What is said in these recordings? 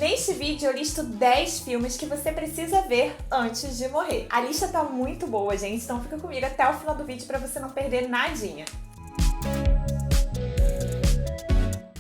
Neste vídeo eu listo 10 filmes que você precisa ver antes de morrer. A lista tá muito boa, gente, então fica comigo até o final do vídeo pra você não perder nadinha.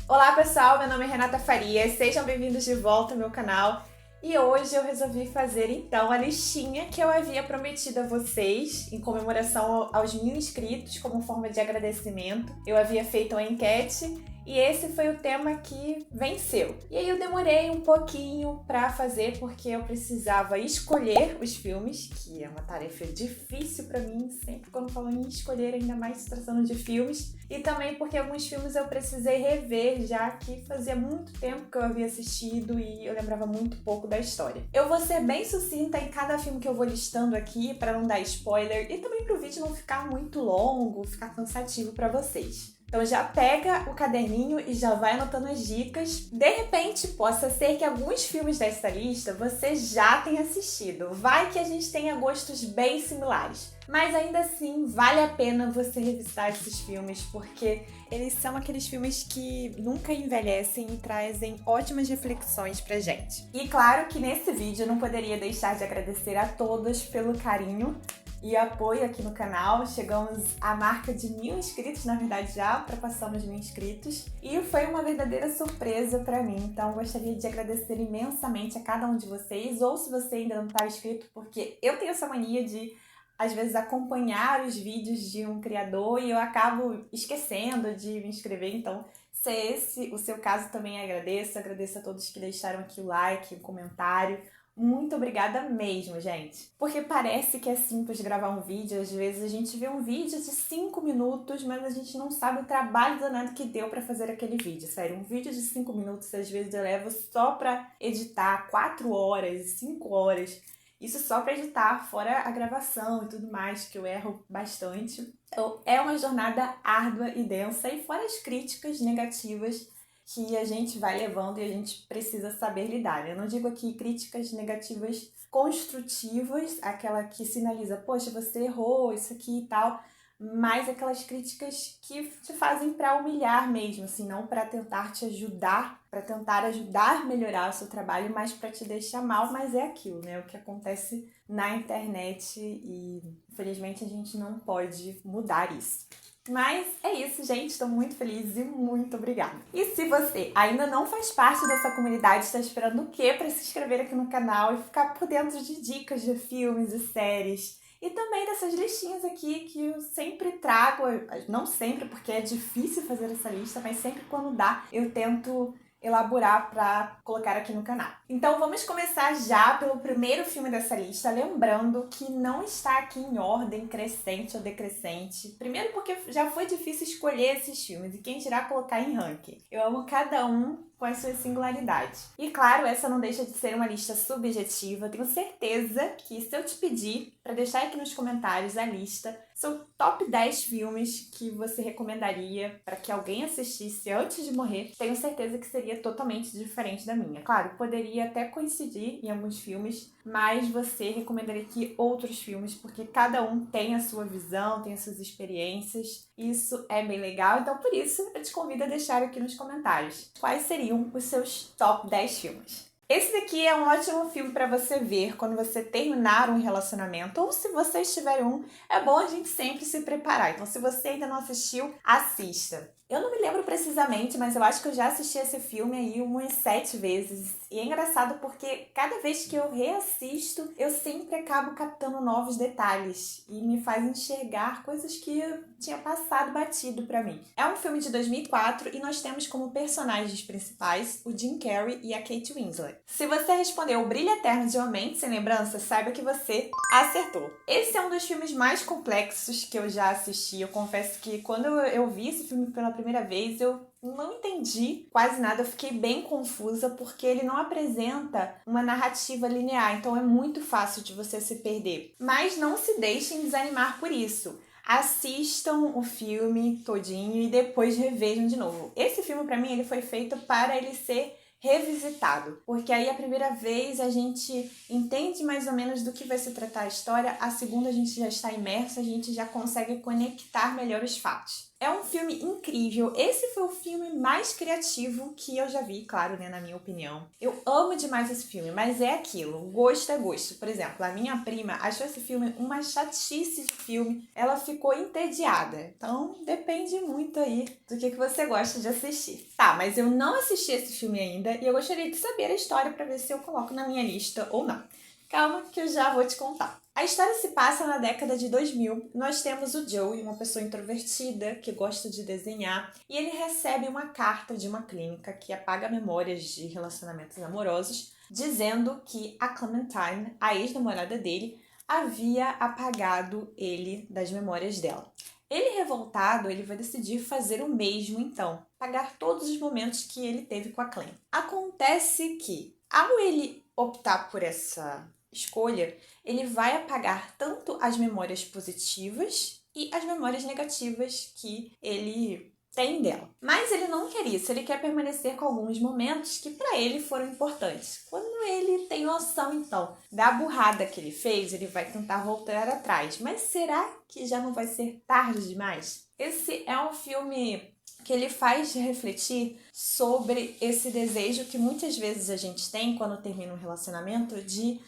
Olá pessoal, meu nome é Renata Farias, sejam bem-vindos de volta ao meu canal. E hoje eu resolvi fazer então a listinha que eu havia prometido a vocês em comemoração aos 1000 inscritos, como forma de agradecimento. Eu havia feito uma enquete e esse foi o tema que venceu. E aí eu demorei um pouquinho pra fazer porque eu precisava escolher os filmes, que é uma tarefa difícil pra mim, sempre quando falo em escolher, ainda mais se tratando de filmes. E também porque alguns filmes eu precisei rever, já que fazia muito tempo que eu havia assistido e eu lembrava muito pouco da história. Eu vou ser bem sucinta em cada filme que eu vou listando aqui pra não dar spoiler e também pro vídeo não ficar muito longo, ficar cansativo pra vocês. Então já pega o caderninho e já vai anotando as dicas. De repente, possa ser que alguns filmes dessa lista você já tenha assistido. Vai que a gente tenha gostos bem similares. Mas ainda assim, vale a pena você revisitar esses filmes, porque eles são aqueles filmes que nunca envelhecem e trazem ótimas reflexões pra gente. E claro que nesse vídeo eu não poderia deixar de agradecer a todos pelo carinho e apoio aqui no canal. Chegamos à marca de 1000 inscritos, na verdade já ultrapassamos 1000 inscritos. E foi uma verdadeira surpresa pra mim, então gostaria de agradecer imensamente a cada um de vocês, ou se você ainda não está inscrito, porque eu tenho essa mania de às vezes acompanhar os vídeos de um criador e eu acabo esquecendo de me inscrever, então se é esse o seu caso também agradeço a todos que deixaram aqui o like, o comentário. Muito obrigada mesmo, gente. Porque parece que é simples gravar um vídeo, às vezes a gente vê um vídeo de 5 minutos, mas a gente não sabe o trabalho danado que deu pra fazer aquele vídeo. Sério, um vídeo de 5 minutos, às vezes eu levo só pra editar 4 horas, 5 horas. Isso só pra editar, fora a gravação e tudo mais, que eu erro bastante. Então, é uma jornada árdua e densa, e fora as críticas negativas que a gente vai levando e a gente precisa saber lidar. Eu não digo aqui críticas negativas construtivas, aquela que sinaliza, poxa, você errou, isso aqui e tal, mas aquelas críticas que te fazem para humilhar mesmo, assim, não para tentar te ajudar, para tentar ajudar a melhorar o seu trabalho, mas para te deixar mal, mas é aquilo, né? O que acontece na internet e, infelizmente, a gente não pode mudar isso. Mas é isso, gente. Estou muito feliz e muito obrigada. E se você ainda não faz parte dessa comunidade, está esperando o quê para se inscrever aqui no canal e ficar por dentro de dicas de filmes e séries? E também dessas listinhas aqui que eu sempre trago, não sempre porque é difícil fazer essa lista, mas sempre quando dá eu tento elaborar para colocar aqui no canal. Então vamos começar já pelo primeiro filme dessa lista, lembrando que não está aqui em ordem crescente ou decrescente. Primeiro porque já foi difícil escolher esses filmes e quem dirá colocar em ranking. Eu amo cada um com as suas singularidades. E claro, essa não deixa de ser uma lista subjetiva. Tenho certeza que se eu te pedir para deixar aqui nos comentários a lista, são top 10 filmes que você recomendaria para que alguém assistisse antes de morrer, tenho certeza que seria totalmente diferente da minha. Claro, poderia até coincidir em alguns filmes, mas você recomendaria aqui outros filmes, porque cada um tem a sua visão, tem as suas experiências. Isso é bem legal, então por isso eu te convido a deixar aqui nos comentários quais seriam os seus top 10 filmes. Esse daqui é um ótimo filme para você ver quando você terminar um relacionamento, ou se você estiver em um, é bom a gente sempre se preparar. Então se você ainda não assistiu, assista. Eu não me lembro precisamente, mas eu acho que eu já assisti esse filme aí umas 7 vezes. E é engraçado porque cada vez que eu reassisto, eu sempre acabo captando novos detalhes e me faz enxergar coisas que tinha passado batido pra mim. É um filme de 2004 e nós temos como personagens principais o Jim Carrey e a Kate Winslet. Se você respondeu O Brilho Eterno de Uma Mente Sem Lembrança, saiba que você acertou. Esse é um dos filmes mais complexos que eu já assisti. Eu confesso que quando eu vi esse filme pela primeira vez, eu não entendi quase nada, eu fiquei bem confusa porque ele não apresenta uma narrativa linear, então é muito fácil de você se perder. Mas não se deixem desanimar por isso. Assistam o filme todinho e depois revejam de novo. Esse filme, pra mim, ele foi feito para ele ser revisitado, porque aí a primeira vez a gente entende mais ou menos do que vai se tratar a história, a segunda a gente já está imerso, a gente já consegue conectar melhor os fatos. É um filme incrível. Esse foi o filme mais criativo que eu já vi, claro, né, na minha opinião. Eu amo demais esse filme, mas é aquilo, gosto é gosto. Por exemplo, a minha prima achou esse filme uma chatice de filme. Ela ficou entediada. Então, depende muito aí do que você gosta de assistir. Tá, mas eu não assisti esse filme ainda e eu gostaria de saber a história para ver se eu coloco na minha lista ou não. Calma que eu já vou te contar. A história se passa na década de 2000. Nós temos o Joey, uma pessoa introvertida que gosta de desenhar, e ele recebe uma carta de uma clínica que apaga memórias de relacionamentos amorosos, dizendo que a Clementine, a ex-namorada dele, havia apagado ele das memórias dela. Ele, revoltado, ele vai decidir fazer o mesmo então, pagar todos os momentos que ele teve com a Clem. Acontece que, ao ele optar por essa escolha, ele vai apagar tanto as memórias positivas e as memórias negativas que ele tem dela. Mas ele não quer isso, ele quer permanecer com alguns momentos que para ele foram importantes. Quando ele tem noção, então, da burrada que ele fez, ele vai tentar voltar atrás. Mas será que já não vai ser tarde demais? Esse é um filme que ele faz refletir sobre esse desejo que muitas vezes a gente tem quando termina um relacionamento de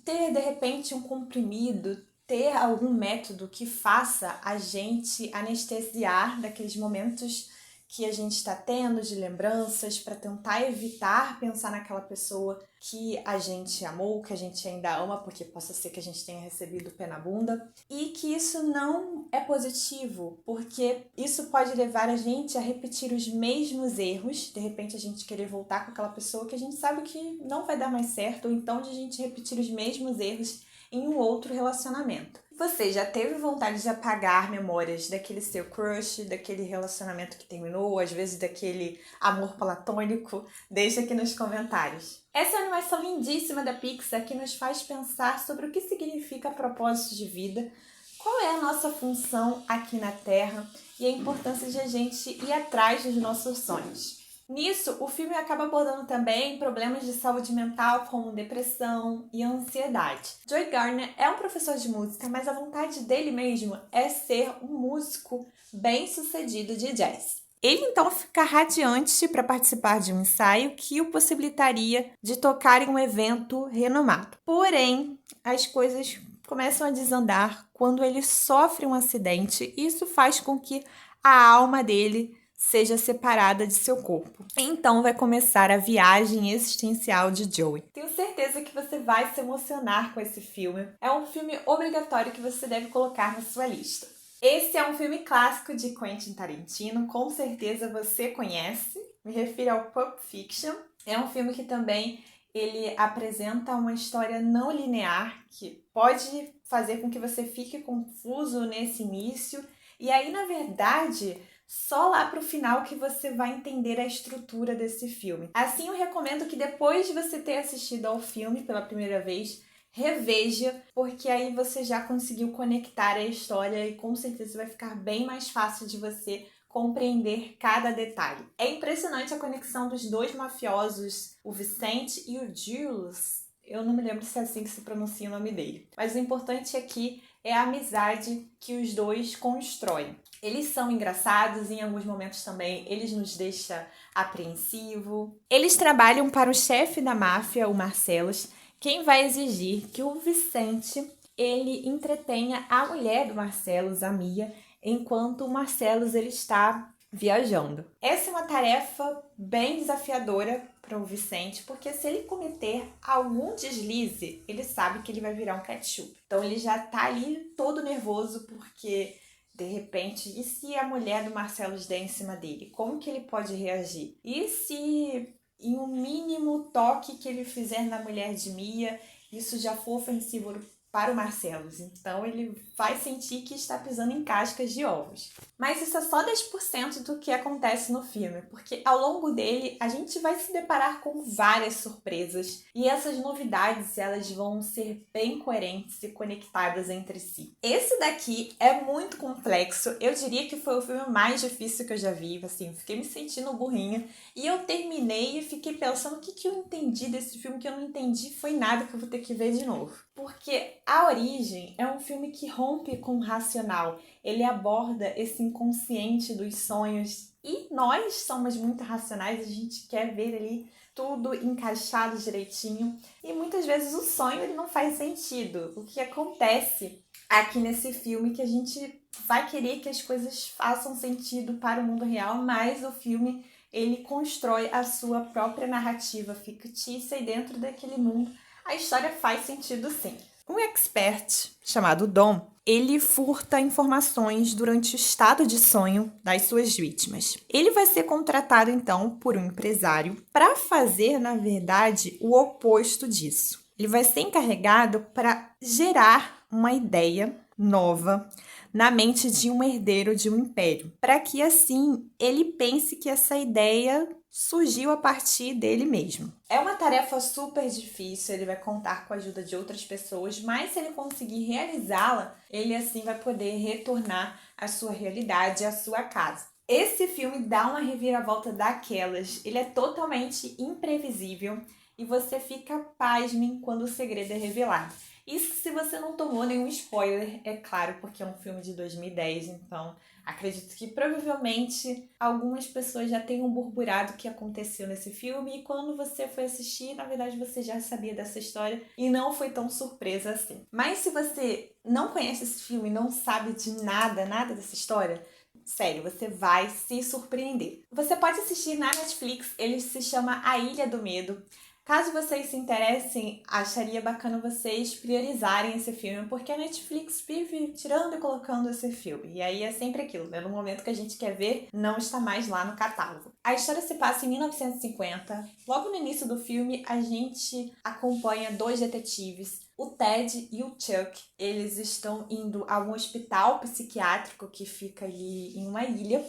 ter, de repente, um comprimido, ter algum método que faça a gente anestesiar daqueles momentos que a gente está tendo de lembranças para tentar evitar pensar naquela pessoa que a gente amou, que a gente ainda ama, porque possa ser que a gente tenha recebido o pé na bunda, e que isso não é positivo, porque isso pode levar a gente a repetir os mesmos erros, de repente a gente querer voltar com aquela pessoa que a gente sabe que não vai dar mais certo, ou então de a gente repetir os mesmos erros em um outro relacionamento. Você já teve vontade de apagar memórias daquele seu crush, daquele relacionamento que terminou, às vezes daquele amor platônico? Deixa aqui nos comentários. Essa é uma animação lindíssima da Pixar que nos faz pensar sobre o que significa propósito de vida, qual é a nossa função aqui na Terra e a importância de a gente ir atrás dos nossos sonhos. Nisso, o filme acaba abordando também problemas de saúde mental como depressão e ansiedade. Joey Gardner é um professor de música, mas a vontade dele mesmo é ser um músico bem-sucedido de jazz. Ele então fica radiante para participar de um ensaio que o possibilitaria de tocar em um evento renomado. Porém, as coisas começam a desandar quando ele sofre um acidente e isso faz com que a alma dele seja separada de seu corpo. Então vai começar a viagem existencial de Joey. Tenho certeza que você vai se emocionar com esse filme. É um filme obrigatório que você deve colocar na sua lista. Esse é um filme clássico de Quentin Tarantino, com certeza você conhece. Me refiro ao Pulp Fiction. É um filme que também ele apresenta uma história não linear que pode fazer com que você fique confuso nesse início. E aí, na verdade, só lá pro final que você vai entender a estrutura desse filme. Assim, eu recomendo que depois de você ter assistido ao filme pela primeira vez, reveja, porque aí você já conseguiu conectar a história e com certeza vai ficar bem mais fácil de você compreender cada detalhe. É impressionante a conexão dos dois mafiosos, o Vicente e o Jules. Eu não me lembro se é assim que se pronuncia o nome dele. Mas o importante aqui é a amizade que os dois constroem. Eles são engraçados, em alguns momentos também eles nos deixam apreensivo. Eles trabalham para o chefe da máfia, o Marcellus, quem vai exigir que o Vicente ele entretenha a mulher do Marcellus, a Mia, enquanto o Marcellus ele está viajando. Essa é uma tarefa bem desafiadora para o Vicente, porque se ele cometer algum deslize, ele sabe que ele vai virar um ketchup. Então ele já tá ali todo nervoso, porque de repente, e se a mulher do Marcellus der em cima dele? Como que ele pode reagir? E se em um mínimo toque que ele fizer na mulher de Mia, isso já for ofensivo para o Marcellus? Então ele vai sentir que está pisando em cascas de ovos. Mas isso é só 10% do que acontece no filme, porque ao longo dele a gente vai se deparar com várias surpresas e essas novidades elas vão ser bem coerentes e conectadas entre si. Esse daqui é muito complexo, eu diria que foi o filme mais difícil que eu já vi, assim, fiquei me sentindo burrinha e eu terminei e fiquei pensando o que eu entendi desse filme, que eu não entendi foi nada, que eu vou ter que ver de novo. Porque A Origem é um filme que rompe com o racional. Ele aborda esse inconsciente dos sonhos. E nós somos muito racionais, a gente quer ver ali tudo encaixado direitinho. E muitas vezes o sonho ele não faz sentido. O que acontece aqui nesse filme é que a gente vai querer que as coisas façam sentido para o mundo real, mas o filme ele constrói a sua própria narrativa fictícia e dentro daquele mundo a história faz sentido sim. Um expert chamado Dom, ele furta informações durante o estado de sonho das suas vítimas. Ele vai ser contratado, então, por um empresário para fazer, na verdade, o oposto disso. Ele vai ser encarregado para gerar uma ideia nova na mente de um herdeiro de um império, para que, assim, ele pense que essa ideia surgiu a partir dele mesmo. É uma tarefa super difícil, ele vai contar com a ajuda de outras pessoas, mas se ele conseguir realizá-la, ele assim vai poder retornar à sua realidade, à sua casa. Esse filme dá uma reviravolta daquelas, ele é totalmente imprevisível e você fica pasmem quando o segredo é revelado. Isso se você não tomou nenhum spoiler, é claro, porque é um filme de 2010, então acredito que provavelmente algumas pessoas já tenham burburado o que aconteceu nesse filme e quando você foi assistir, na verdade você já sabia dessa história e não foi tão surpresa assim. Mas se você não conhece esse filme, não sabe de nada dessa história, sério, você vai se surpreender. Você pode assistir na Netflix, ele se chama A Ilha do Medo. Caso vocês se interessem, acharia bacana vocês priorizarem esse filme, porque a Netflix vive tirando e colocando esse filme. E aí é sempre aquilo, né? No momento que a gente quer ver, não está mais lá no catálogo. A história se passa em 1950. Logo no início do filme, a gente acompanha dois detetives, o Ted e o Chuck. Eles estão indo a um hospital psiquiátrico que fica ali em uma ilha.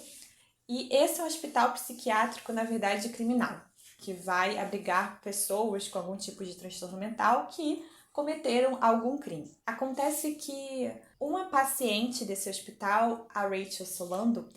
E esse é um hospital psiquiátrico, na verdade, criminal, que vai abrigar pessoas com algum tipo de transtorno mental que cometeram algum crime. Acontece que uma paciente desse hospital, a Rachel Solando,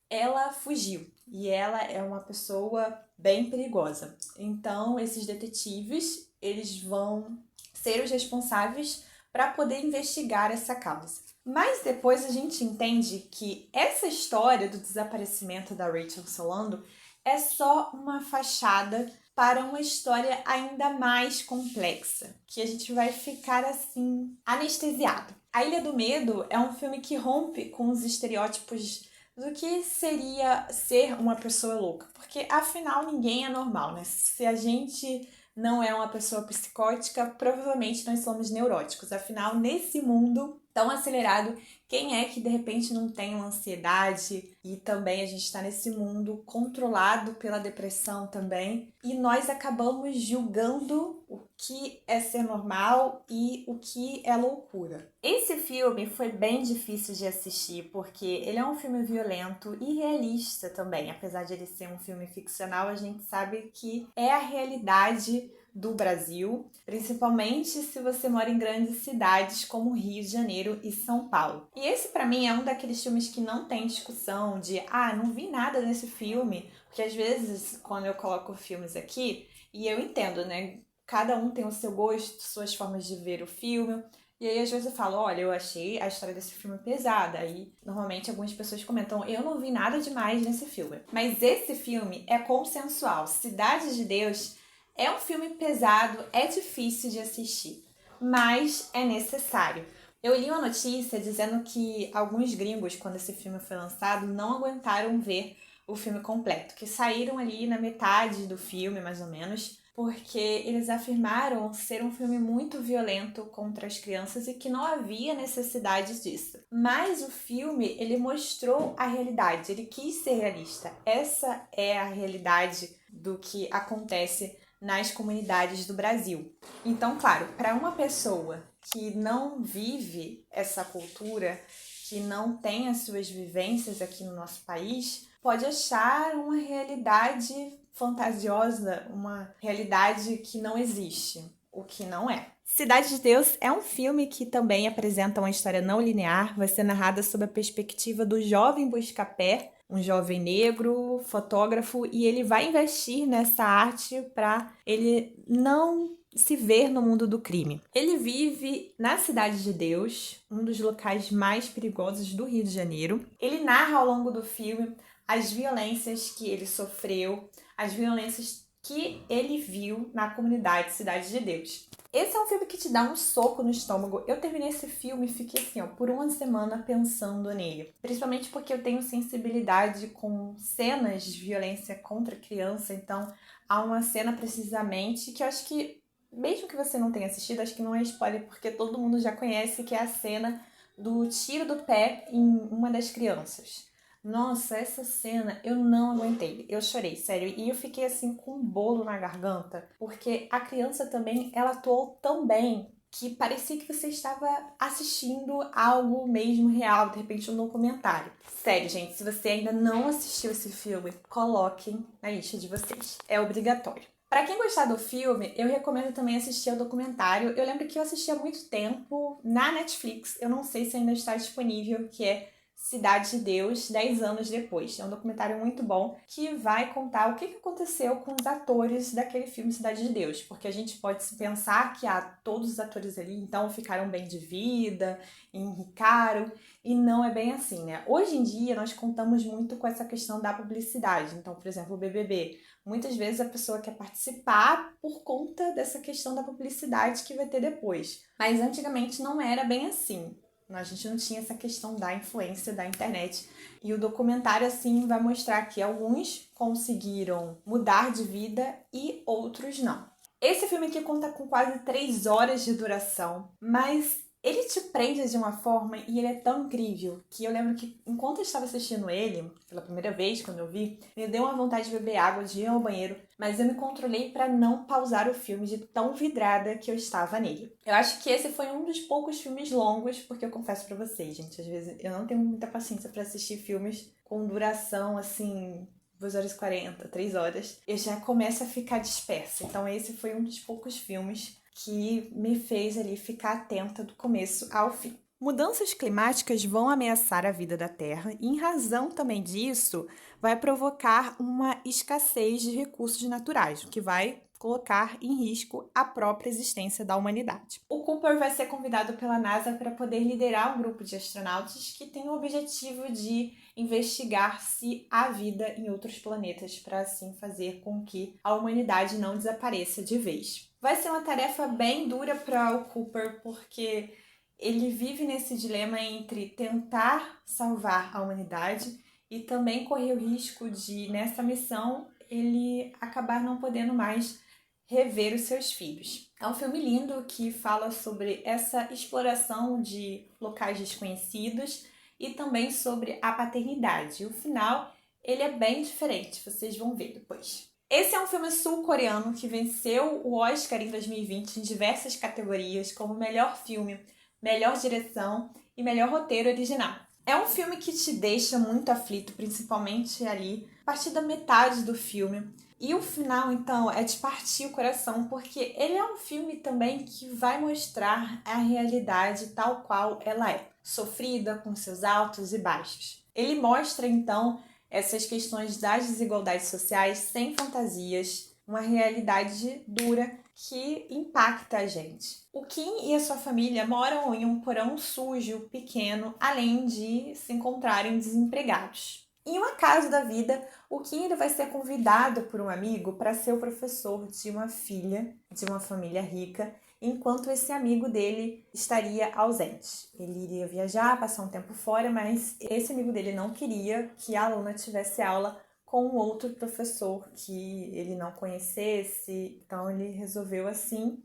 ela fugiu e ela é uma pessoa bem perigosa. Então, esses detetives, eles vão ser os responsáveis para poder investigar essa causa. Mas depois a gente entende que essa história do desaparecimento da Rachel Solando é só uma fachada para uma história ainda mais complexa, que a gente vai ficar assim, anestesiado. A Ilha do Medo é um filme que rompe com os estereótipos do que seria ser uma pessoa louca, porque afinal ninguém é normal, né? Se a gente não é uma pessoa psicótica, provavelmente nós somos neuróticos. Afinal, nesse mundo tão acelerado, quem é que de repente não tem uma ansiedade? E também a gente está nesse mundo controlado pela depressão também. E nós acabamos julgando o que é ser normal e o que é loucura. Esse filme foi bem difícil de assistir, porque ele é um filme violento e realista também. Apesar de ele ser um filme ficcional, a gente sabe que é a realidade do Brasil, principalmente se você mora em grandes cidades como Rio de Janeiro e São Paulo. E esse pra mim é um daqueles filmes que não tem discussão de não vi nada nesse filme, porque às vezes quando eu coloco filmes aqui, e eu entendo, né, cada um tem o seu gosto, suas formas de ver o filme, e aí às vezes eu falo, olha, eu achei a história desse filme pesada, aí normalmente algumas pessoas comentam, eu não vi nada demais nesse filme. Mas esse filme é consensual, Cidade de Deus é um filme pesado, é difícil de assistir, mas é necessário. Eu li uma notícia dizendo que alguns gringos, quando esse filme foi lançado, não aguentaram ver o filme completo, que saíram ali na metade do filme, mais ou menos, porque eles afirmaram ser um filme muito violento contra as crianças e que não havia necessidade disso. Mas o filme, ele mostrou a realidade, ele quis ser realista. Essa é a realidade do que acontece nas comunidades do Brasil. Então, claro, para uma pessoa que não vive essa cultura, que não tem as suas vivências aqui no nosso país, pode achar uma realidade fantasiosa, uma realidade que não existe, o que não é. Cidade de Deus é um filme que também apresenta uma história não linear, vai ser narrada sob a perspectiva do jovem busca-pé, um jovem negro, fotógrafo, e ele vai investir nessa arte para ele não se ver no mundo do crime. Ele vive na Cidade de Deus, um dos locais mais perigosos do Rio de Janeiro. Ele narra ao longo do filme as violências que ele sofreu, as violências que ele viu na comunidade Cidade de Deus. Esse é um filme que te dá um soco no estômago. Eu terminei esse filme e fiquei assim, por uma semana pensando nele. Principalmente porque eu tenho sensibilidade com cenas de violência contra criança. Então, há uma cena precisamente que eu acho que, mesmo que você não tenha assistido, acho que não é spoiler, porque todo mundo já conhece, que é a cena do tiro do pé em uma das crianças. Nossa, essa cena eu não aguentei. Eu chorei, sério. E eu fiquei assim com um bolo na garganta, porque a criança também, ela atuou tão bem que parecia que você estava assistindo algo mesmo real, de repente um documentário. Sério, gente, se você ainda não assistiu esse filme, coloquem na lista de vocês. É obrigatório. Para quem gostar do filme, eu recomendo também assistir ao documentário. Eu lembro que eu assisti há muito tempo na Netflix, eu não sei se ainda está disponível, que é Cidade de Deus, 10 anos depois. É um documentário muito bom que vai contar o que aconteceu com os atores daquele filme Cidade de Deus. Porque a gente pode pensar que todos os atores ali então ficaram bem de vida, enricaram, e não é bem assim, né? Hoje em dia nós contamos muito com essa questão da publicidade. Então, por exemplo, o BBB. Muitas vezes a pessoa quer participar por conta dessa questão da publicidade que vai ter depois. Mas antigamente não era bem assim. A gente não tinha essa questão da influência da internet. E o documentário, assim, vai mostrar que alguns conseguiram mudar de vida e outros não. Esse filme aqui conta com quase 3 horas de duração, mas ele te prende de uma forma e ele é tão incrível que eu lembro que enquanto eu estava assistindo ele, pela primeira vez, quando eu vi, me deu uma vontade de beber água, de ir ao banheiro, mas eu me controlei para não pausar o filme de tão vidrada que eu estava nele. Eu acho que esse foi um dos poucos filmes longos, porque eu confesso para vocês, gente, às vezes eu não tenho muita paciência para assistir filmes com duração, assim, 2 horas e 40, 3 horas. Eu já começo a ficar dispersa. Então esse foi um dos poucos filmes que me fez ali ficar atenta do começo ao fim. Mudanças climáticas vão ameaçar a vida da Terra e, em razão também disso, vai provocar uma escassez de recursos naturais, o que vai colocar em risco a própria existência da humanidade. O Cooper vai ser convidado pela NASA para poder liderar um grupo de astronautas que tem o objetivo de investigar se há vida em outros planetas, para assim fazer com que a humanidade não desapareça de vez. Vai ser uma tarefa bem dura para o Cooper, porque ele vive nesse dilema entre tentar salvar a humanidade e também correr o risco de, nessa missão, ele acabar não podendo mais rever os seus filhos. É um filme lindo que fala sobre essa exploração de locais desconhecidos e também sobre a paternidade. O final, ele é bem diferente, vocês vão ver depois. Esse é um filme sul-coreano que venceu o Oscar em 2020 em diversas categorias, como melhor filme, melhor direção e melhor roteiro original. É um filme que te deixa muito aflito, principalmente ali, a partir da metade do filme. E o final, então, é de partir o coração, porque ele é um filme também que vai mostrar a realidade tal qual ela é, sofrida, com seus altos e baixos. Ele mostra, então, essas questões das desigualdades sociais sem fantasias, uma realidade dura que impacta a gente. O Kim e a sua família moram em um porão sujo, pequeno, além de se encontrarem desempregados. Em um acaso da vida, o Kim ele vai ser convidado por um amigo para ser o professor de uma filha de uma família rica, enquanto esse amigo dele estaria ausente. Ele iria viajar, passar um tempo fora, mas esse amigo dele não queria que a aluna tivesse aula com um outro professor que ele não conhecesse, então ele resolveu assim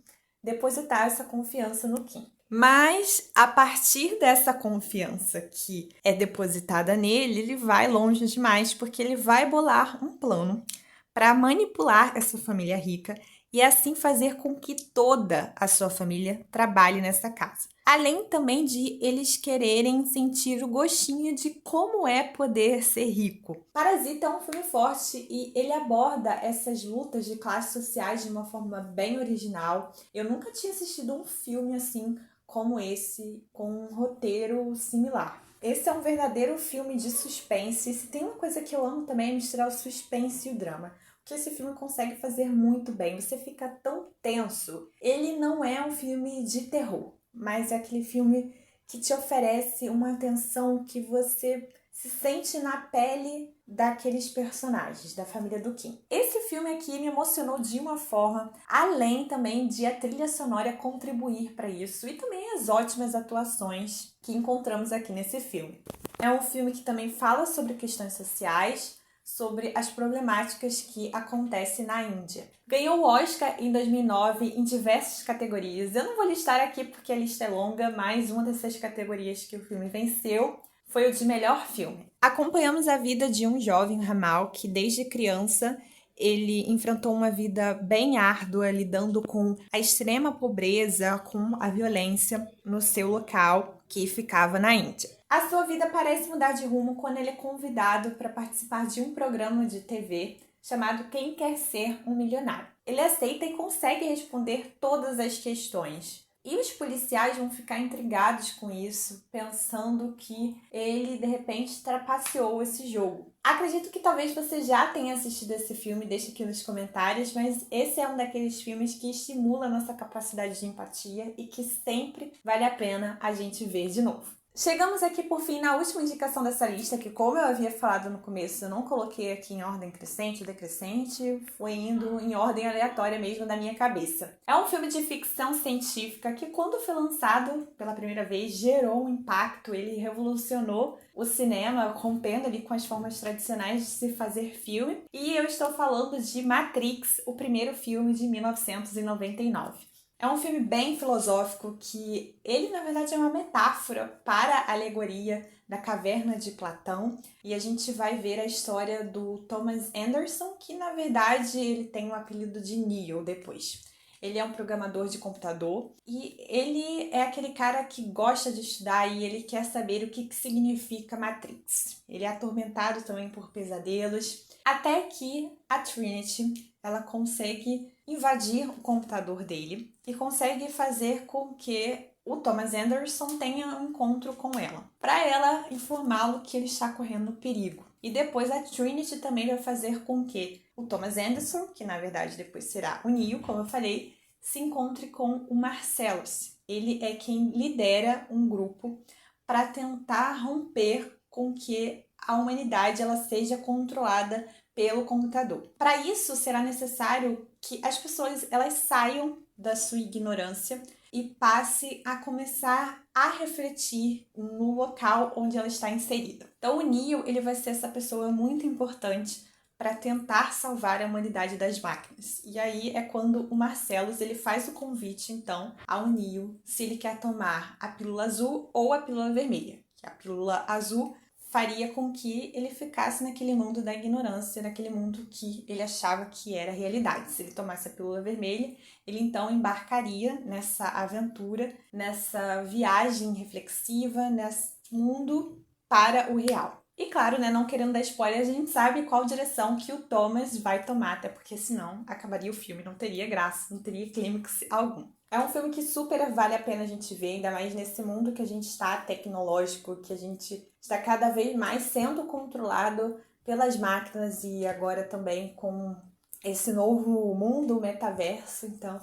depositar essa confiança no Kim. Mas, a partir dessa confiança que é depositada nele, ele vai longe demais, porque ele vai bolar um plano para manipular essa família rica e assim fazer com que toda a sua família trabalhe nessa casa. Além também de eles quererem sentir o gostinho de como é poder ser rico. Parasita é um filme forte e ele aborda essas lutas de classes sociais de uma forma bem original. Eu nunca tinha assistido um filme assim como esse, com um roteiro similar. Esse é um verdadeiro filme de suspense. E se tem uma coisa que eu amo também é misturar o suspense e o drama. O que esse filme consegue fazer muito bem. Você fica tão tenso. Ele não é um filme de terror, mas é aquele filme que te oferece uma tensão que você se sente na pele daqueles personagens, da família do Kim. Esse filme aqui me emocionou de uma forma, além também de a trilha sonora contribuir para isso, e também as ótimas atuações que encontramos aqui nesse filme. É um filme que também fala sobre questões sociais, sobre as problemáticas que acontecem na Índia. Ganhou o Oscar em 2009 em diversas categorias. Eu não vou listar aqui porque a lista é longa, mas uma dessas categorias que o filme venceu foi o de melhor filme. Acompanhamos a vida de um jovem Ramal que desde criança ele enfrentou uma vida bem árdua, lidando com a extrema pobreza, com a violência no seu local, que ficava na Índia. A sua vida parece mudar de rumo quando ele é convidado para participar de um programa de TV chamado Quem Quer Ser um Milionário. Ele aceita e consegue responder todas as questões. E os policiais vão ficar intrigados com isso, pensando que ele, de repente, trapaceou esse jogo. Acredito que talvez você já tenha assistido esse filme, deixe aqui nos comentários, mas esse é um daqueles filmes que estimula a nossa capacidade de empatia e que sempre vale a pena a gente ver de novo. Chegamos aqui, por fim, na última indicação dessa lista, que, como eu havia falado no começo, eu não coloquei aqui em ordem crescente ou decrescente, foi indo em ordem aleatória mesmo da minha cabeça. É um filme de ficção científica que, quando foi lançado pela primeira vez, gerou um impacto, ele revolucionou o cinema, rompendo ali com as formas tradicionais de se fazer filme. E eu estou falando de Matrix, o primeiro filme de 1999. É um filme bem filosófico que ele, na verdade, é uma metáfora para a alegoria da caverna de Platão. E a gente vai ver a história do Thomas Anderson, que, na verdade, ele tem o apelido de Neo depois. Ele é um programador de computador e ele é aquele cara que gosta de estudar e ele quer saber o que significa Matrix. Ele é atormentado também por pesadelos, até que a Trinity ela consegue invadir o computador dele e consegue fazer com que o Thomas Anderson tenha um encontro com ela, para ela informá-lo que ele está correndo perigo. E depois a Trinity também vai fazer com que o Thomas Anderson, que na verdade depois será o Neo, como eu falei, se encontre com o Marcellus. Ele é quem lidera um grupo para tentar romper com que a humanidade ela seja controlada pelo computador. Para isso, será necessário que as pessoas elas saiam da sua ignorância e passe a começar a refletir no local onde ela está inserida. Então, o Neo ele vai ser essa pessoa muito importante para tentar salvar a humanidade das máquinas. E aí é quando o Marcellus ele faz o convite, então, ao Neo se ele quer tomar a pílula azul ou a pílula vermelha. Que a pílula azul faria com que ele ficasse naquele mundo da ignorância, naquele mundo que ele achava que era realidade. Se ele tomasse a pílula vermelha, ele então embarcaria nessa aventura, nessa viagem reflexiva, nesse mundo para o real. E claro, né, não querendo dar spoiler, a gente sabe qual direção que o Thomas vai tomar, até porque senão acabaria o filme, não teria graça, não teria clímax algum. É um filme que super vale a pena a gente ver, ainda mais nesse mundo que a gente está tecnológico, que a gente está cada vez mais sendo controlado pelas máquinas e agora também com esse novo mundo, o metaverso. Então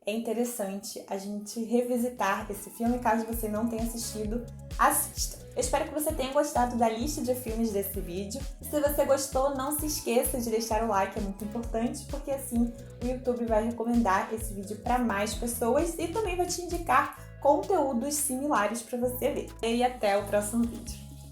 é interessante a gente revisitar esse filme. Caso você não tenha assistido, assista. Eu espero que você tenha gostado da lista de filmes desse vídeo. E se você gostou, não se esqueça de deixar o like, é muito importante, porque assim o YouTube vai recomendar esse vídeo para mais pessoas e também vai te indicar conteúdos similares para você ver. E até o próximo vídeo.